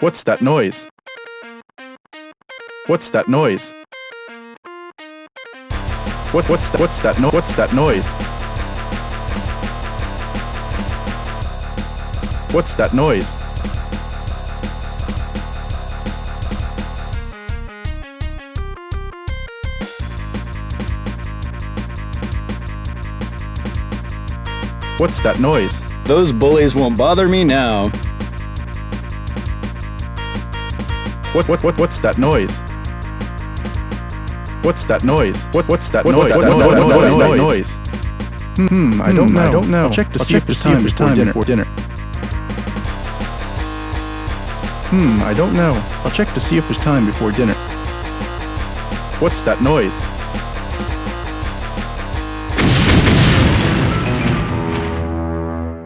What's that noise? What's that noise? What's that noise? What's that noise? What's that noise? What's that noise? Those bullies won't bother me now. What's that noise? What's that noise? What's that noise? What's that noise? I don't know. I'll check to see if there's time before dinner. I don't know. I'll check to see if there's time before dinner. What's that noise?